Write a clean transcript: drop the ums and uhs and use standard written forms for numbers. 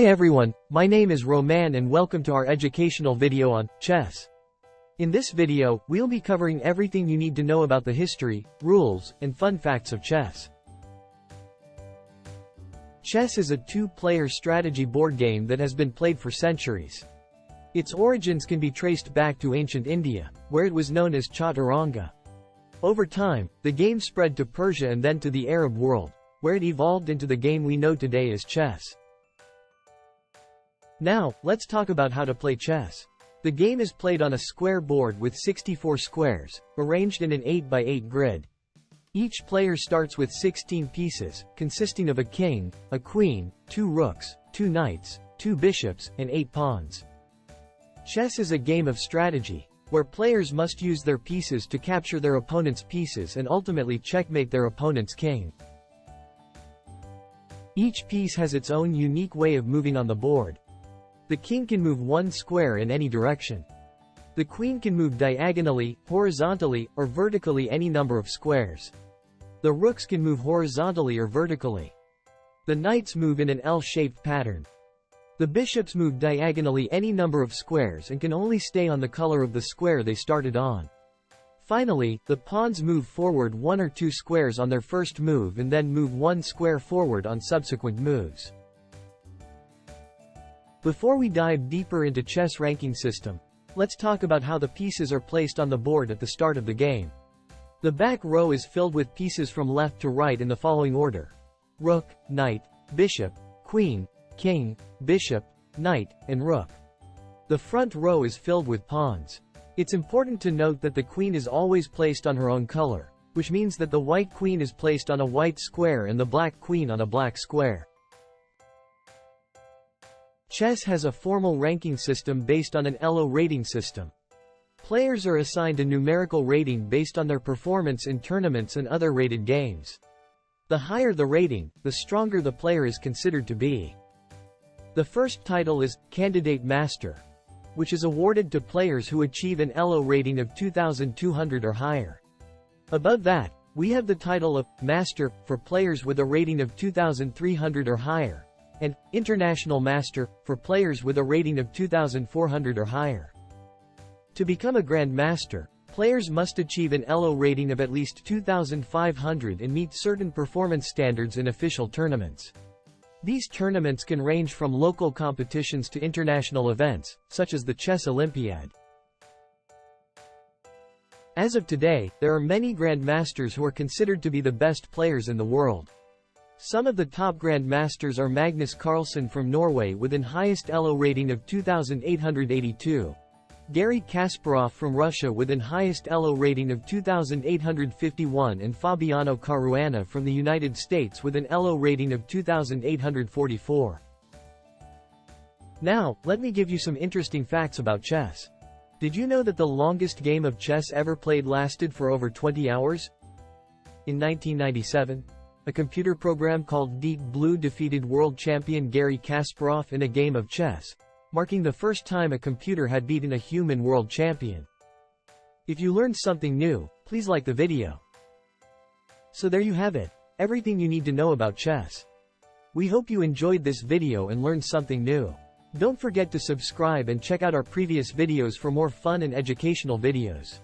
Hi everyone, my name is Romain and welcome to our educational video on chess. In this video, we'll be covering everything you need to know about the history, rules, and fun facts of chess. Chess is a two-player strategy board game that has been played for centuries. Its origins can be traced back to ancient India, where it was known as chaturanga. Over time, the game spread to Persia and then to the Arab world, where it evolved into the game we know today as chess. Now, let's talk about how to play chess. The game is played on a square board with 64 squares, arranged in an 8x8 grid. Each player starts with 16 pieces, consisting of a king, a queen, 2 rooks, 2 knights, 2 bishops, and 8 pawns. Chess is a game of strategy, where players must use their pieces to capture their opponent's pieces and ultimately checkmate their opponent's king. Each piece has its own unique way of moving on the board. The king can move one square in any direction. The queen can move diagonally, horizontally, or vertically any number of squares. The rooks can move horizontally or vertically. The knights move in an L-shaped pattern. The bishops move diagonally any number of squares and can only stay on the color of the square they started on. Finally, the pawns move forward 1 or 2 squares on their first move and then move 1 square forward on subsequent moves. Before we dive deeper into chess ranking system, let's talk about how the pieces are placed on the board at the start of the game. The back row is filled with pieces from left to right in the following order: rook, knight, bishop, queen, king, bishop, knight, and rook. The front row is filled with pawns. It's important to note that the queen is always placed on her own color, which means that the white queen is placed on a white square and the black queen on a black square. Chess has a formal ranking system based on an ELO rating system. Players are assigned a numerical rating based on their performance in tournaments and other rated games. The higher the rating, the stronger the player is considered to be. The first title is Candidate Master, which is awarded to players who achieve an ELO rating of 2,200 or higher. Above that, we have the title of Master for players with a rating of 2,300 or higher, and International Master for players with a rating of 2,400 or higher. To become a Grand Master, players must achieve an ELO rating of at least 2,500 and meet certain performance standards in official tournaments. These tournaments can range from local competitions to international events, such as the Chess Olympiad. As of today, there are many Grand Masters who are considered to be the best players in the world. Some of the top Grand Masters are Magnus Carlsen from Norway with an highest ELO rating of 2,882. Garry Kasparov from Russia with an highest ELO rating of 2,851 and Fabiano Caruana from the United States with an ELO rating of 2,844. Now, let me give you some interesting facts about chess. Did you know that the longest game of chess ever played lasted for over 20 hours? In 1997, a computer program called Deep Blue defeated world champion Garry Kasparov in a game of chess, marking the first time a computer had beaten a human world champion. If you learned something new, please like the video. So there you have it, everything you need to know about chess. We hope you enjoyed this video and learned something new. Don't forget to subscribe and check out our previous videos for more fun and educational videos.